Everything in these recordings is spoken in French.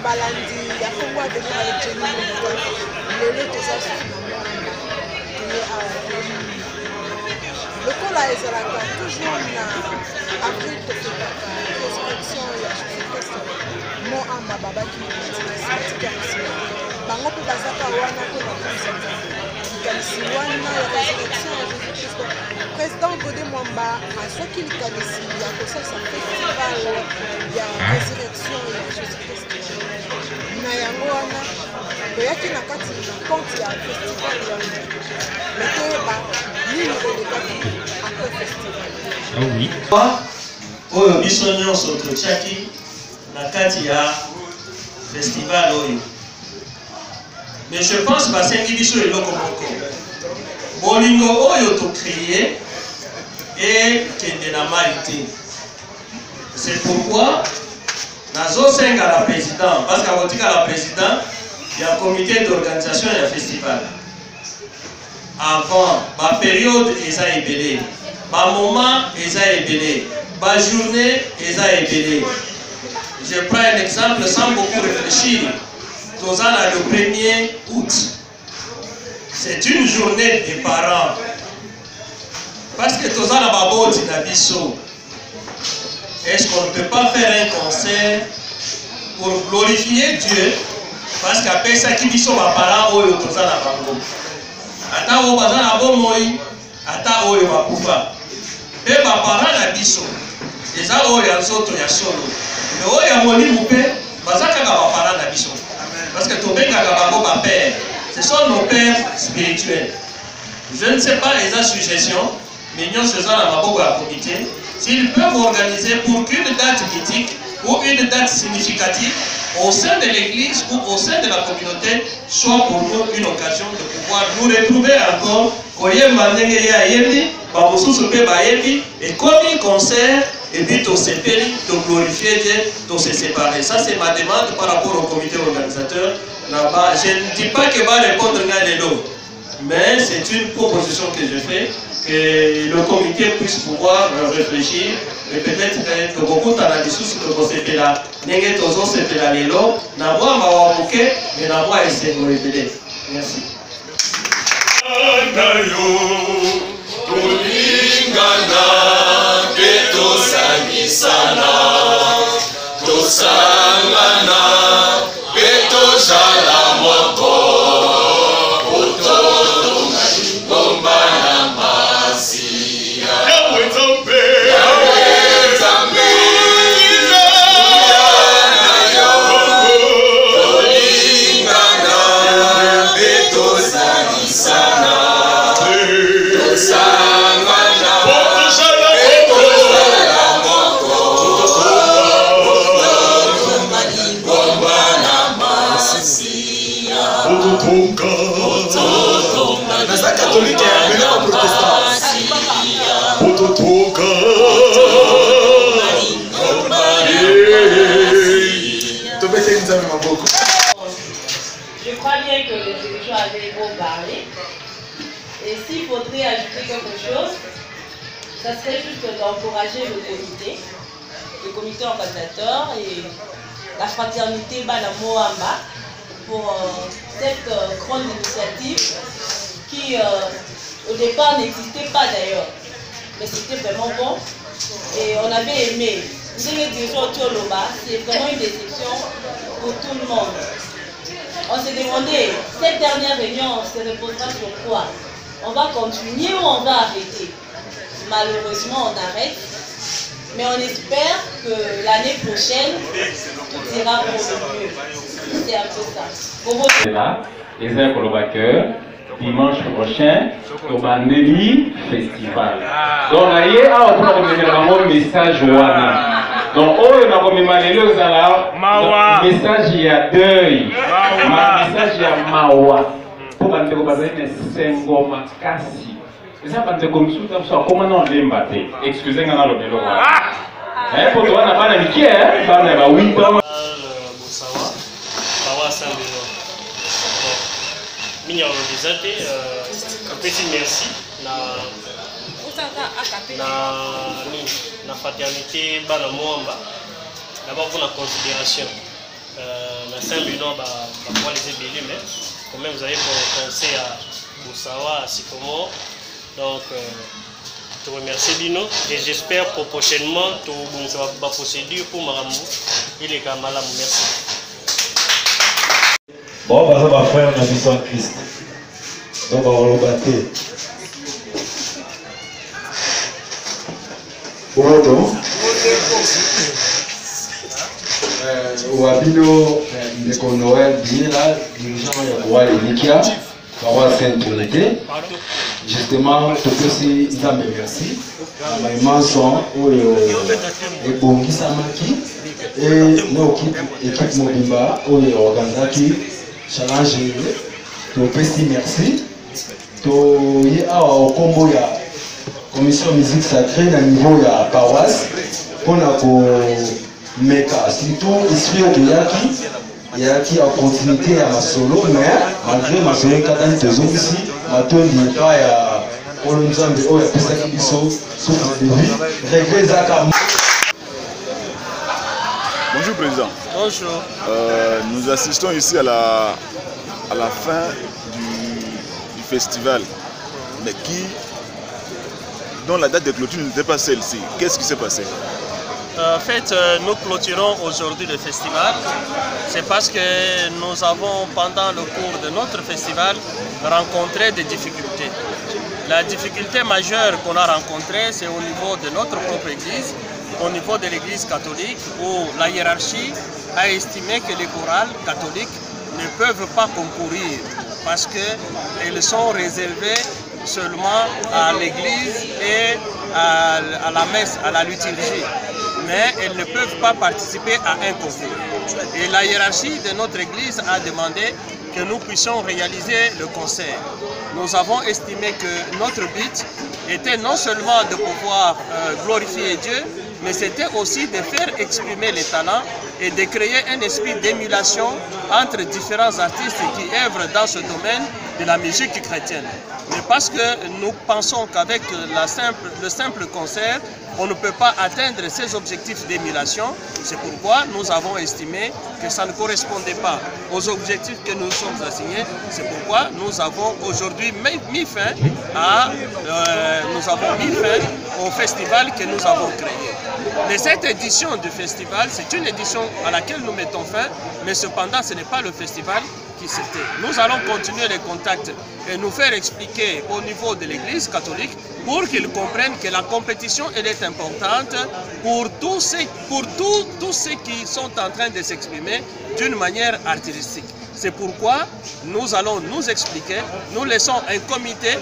Balandi, il y a pour moi venir avec Jenny le lait que ça le col a toujours en avril de restriction et mon amba baba qui bango pe bazaka wana ko na kalisi wana ya restriction président Godé Mwamba a ce qu'il kalisi ya ko ça festival ya résurrection et Jésus-Christ na yango wana toyaki na kati compte ya festival wana mais toyeba nini elekaki après festival. Ah oui. Oyo biso nyonso totiaki na kati ya festival oyo. Mais je pense basengi biso eloko moko. Bolingo oyo tocréé et kende na malite. C'est pourquoi nazosenga la président, parce qu'à la président, il y a un comité d'organisation et un festival. Avant, ma période, ils ont ébélé. Ma moment, ils ont ébélé. Ma journée, ils ont ébélé. Je prends un exemple sans beaucoup réfléchir. Tozana le 1er août. C'est une journée des parents. Parce que Tozana Babo Tinabiso. Est-ce qu'on ne peut pas faire un concert pour glorifier Dieu? Parce qu'après ça, qui dit son parent, oyo Tozana Bango. Ata o bazana bo moi, ata oyo bakufa. Pe ba parent na biso. Eza oyo ya nzoto ya solo. Mais oyo ya molimu pe bazaka ka ba parent na biso. Parce que tobenga ka bango ba père. Ce sont nos pères spirituels. Je ne sais pas les suggestions, mais nous faisons la maboko à comité. S'ils peuvent organiser pour qu'une date mythique ou une date significative au sein de l'église ou au sein de la communauté soit pour nous une occasion de pouvoir nous retrouver encore. Et comme un concert, et puis de se faire, de glorifier Dieu, de se séparer. Ça, c'est ma demande par rapport au comité organisateur. Je ne dis pas que va répondre à l'élo, mais c'est une proposition que je fais, que le comité puisse pouvoir réfléchir et peut-être que beaucoup d'analyses que vous êtes là, n'ayez tous autres là l'élo, n'a pas ma bouquet, mais n'a pas essayé de révéler. Merci. Je crois bien que les dirigeants avaient beau parler. Et s'il faudrait ajouter quelque chose, ça serait juste d'encourager le comité organisateur et la fraternité Bana Moamba pour cette grande initiative qui au départ n'existait pas d'ailleurs. Mais c'était vraiment bon et on avait aimé. C'est vraiment une déception pour tout le monde. On s'est demandé, cette dernière réunion se reposera sur quoi? On va continuer ou on va arrêter? Malheureusement, on arrête. Mais on espère que l'année prochaine, tout ira pour le mieux. C'est un peu ça. C'est là, les Colobacker, dimanche prochain, au Bandeli Festival. Donc, on a eu un message. Donc, on a un message il y a deuil. Message il y a mawa. Pour que vous ayez un makasi. Et ça, comme ça, comment on l'embatte? Excusez-moi, on a le vélo. Pour toi, on n'a pas d'amitié, on a 8 ans. merci na fraternité bana mwamba d'abord pour la considération na Saint-Benoît pour les ébélés, mais quand même vous avez pensé à Boussawa, à Sycomore, donc je te remercie Bino et j'espère pour prochainement tout la procédure pour Maramou et les Kamalam. Merci. Bon, par exemple, frère, on a vu son Christ. Donc, on va le battre. Bonjour. Wabino, Ndeko Noël, Bila, dirigeant de Roi Enikia, Roi Sainte-Trinité. Justement, tout aussi, ils ont merci. Les mansons, et Bongi Samaki, et nos équipes Mobimba, et Organizaki, Challenge, tout aussi merci. Tout y a au combo, il y a commission musique sacrée à niveau de la paroisse. On a Meka, surtout ici il y a qui en continuité à ma solo, mais malgré ma solo, quand on est ici, ma tour n'est pas à Olonzambe, où il y a plus de souffre de vie. Regret Zaka. Bonjour Président. Bonjour. Nous assistons ici à la fin du festival, mais dont la date de clôture n'était pas celle-ci. Qu'est-ce qui s'est passé? En fait, nous clôturons aujourd'hui le festival. C'est parce que nous avons, pendant le cours de notre festival, rencontré des difficultés. La difficulté majeure qu'on a rencontrée, c'est au niveau de notre propre église, au niveau de l'église catholique, où la hiérarchie a estimé que les chorales catholiques ne peuvent pas concourir parce qu'elles sont réservées seulement à l'église et à la messe, à la liturgie. Mais elles ne peuvent pas participer à un concours. Et la hiérarchie de notre église a demandé que nous puissions réaliser le concert. Nous avons estimé que notre but était non seulement de pouvoir glorifier Dieu, mais c'était aussi de faire exprimer les talents et de créer un esprit d'émulation entre différents artistes qui œuvrent dans ce domaine de la musique chrétienne. Mais parce que nous pensons qu'avec le simple concert, on ne peut pas atteindre ces objectifs d'émulation. C'est pourquoi nous avons estimé que ça ne correspondait pas aux objectifs que nous sommes assignés. C'est pourquoi nous avons aujourd'hui mis fin au festival que nous avons créé. Mais cette édition du festival, c'est une édition à laquelle nous mettons fin, mais cependant ce n'est pas le festival qui c'était. Nous allons continuer les contacts et nous faire expliquer au niveau de l'Église catholique pour qu'ils comprennent que la compétition elle est importante pour tous ceux qui sont en train de s'exprimer d'une manière artistique. C'est pourquoi nous allons nous expliquer, nous laissons un comité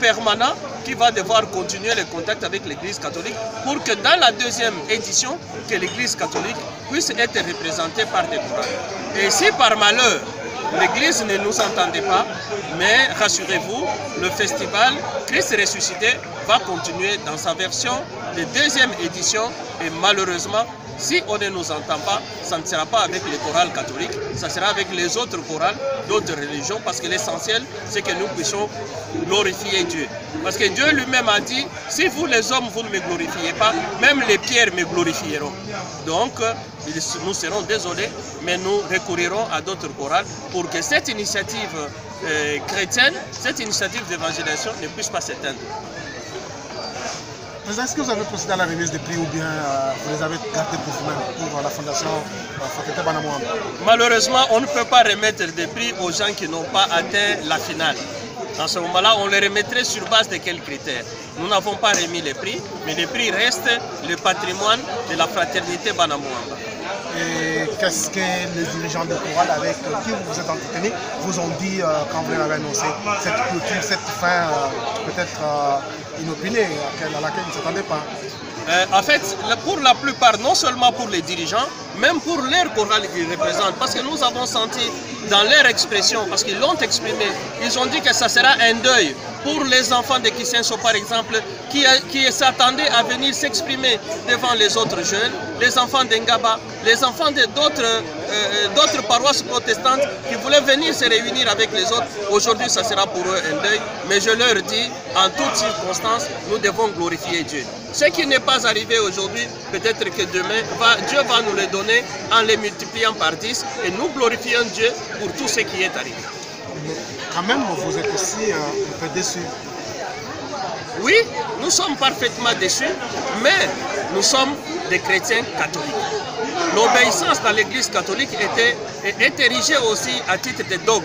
permanent qui va devoir continuer les contacts avec l'Église catholique pour que dans la deuxième édition, que l'Église catholique puisse être représentée par des chorales. Et si par malheur, l'Église ne nous entendait pas, mais rassurez-vous, le festival Christ ressuscité va continuer dans sa version de deuxième édition et malheureusement, si on ne nous entend pas, ça ne sera pas avec les chorales catholiques, ça sera avec les autres chorales d'autres religions parce que l'essentiel, c'est que nous puissions glorifier Dieu. Parce que Dieu lui-même a dit, si vous les hommes, vous ne me glorifiez pas, même les pierres me glorifieront. Donc, nous serons désolés, mais nous recourirons à d'autres chorales pour que cette initiative chrétienne, cette initiative d'évangélisation ne puisse pas s'éteindre. Est-ce que vous avez procédé à la remise des prix ou bien vous les avez gardés pour vous-même, pour la fondation Fraternité Bana Mwamba? Malheureusement, on ne peut pas remettre des prix aux gens qui n'ont pas atteint la finale. Dans ce moment-là, on les remettrait sur base de quels critères? Nous n'avons pas remis les prix, mais les prix restent le patrimoine de la Fraternité Bana Mwamba. Et qu'est-ce que les dirigeants de chorale avec qui vous vous êtes entretenu vous ont dit quand vous leur avez annoncé cette clôture, cette fin peut-être inopinée à laquelle ils ne s'attendaient pas? En fait, pour la plupart, non seulement pour les dirigeants, même pour leur chorale qu'ils représentent, parce que nous avons senti dans leur expression, parce qu'ils l'ont exprimé, ils ont dit que ça sera un deuil pour les enfants de Kisenso par exemple, qui s'attendaient à venir s'exprimer devant les autres jeunes, les enfants d'Engaba, les enfants d'autres paroisses protestantes qui voulaient venir se réunir avec les autres. Aujourd'hui, ça sera pour eux un deuil, mais je leur dis, en toutes circonstances, nous devons glorifier Dieu. Ce qui n'est pas arrivé aujourd'hui, peut-être que demain, Dieu va nous le donner en les multipliant par 10 et nous glorifions Dieu pour tout ce qui est arrivé. Quand même, vous êtes aussi un peu déçus. Oui, nous sommes parfaitement déçus, mais nous sommes des chrétiens catholiques. L'obéissance dans l'église catholique est érigée aussi à titre de dogme.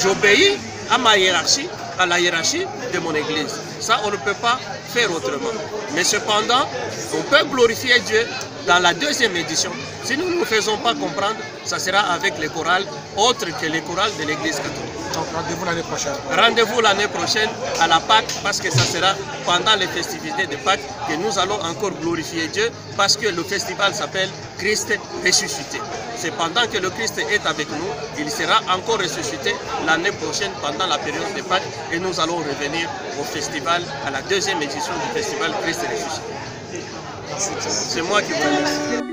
J'obéis à ma hiérarchie, à la hiérarchie de mon église. Ça, on ne peut pas faire autrement. Mais cependant, on peut glorifier Dieu dans la deuxième édition. Si nous ne nous faisons pas comprendre, ça sera avec les chorales autres que les chorales de l'église catholique. Donc rendez-vous l'année prochaine. Rendez-vous l'année prochaine à la Pâque, parce que ça sera pendant les festivités de Pâques que nous allons encore glorifier Dieu, parce que le festival s'appelle Christ ressuscité. C'est pendant que le Christ est avec nous, il sera encore ressuscité l'année prochaine pendant la période de Pâques et nous allons revenir au festival, à la deuxième édition du festival Christ ressuscité. C'est moi qui vous remercie.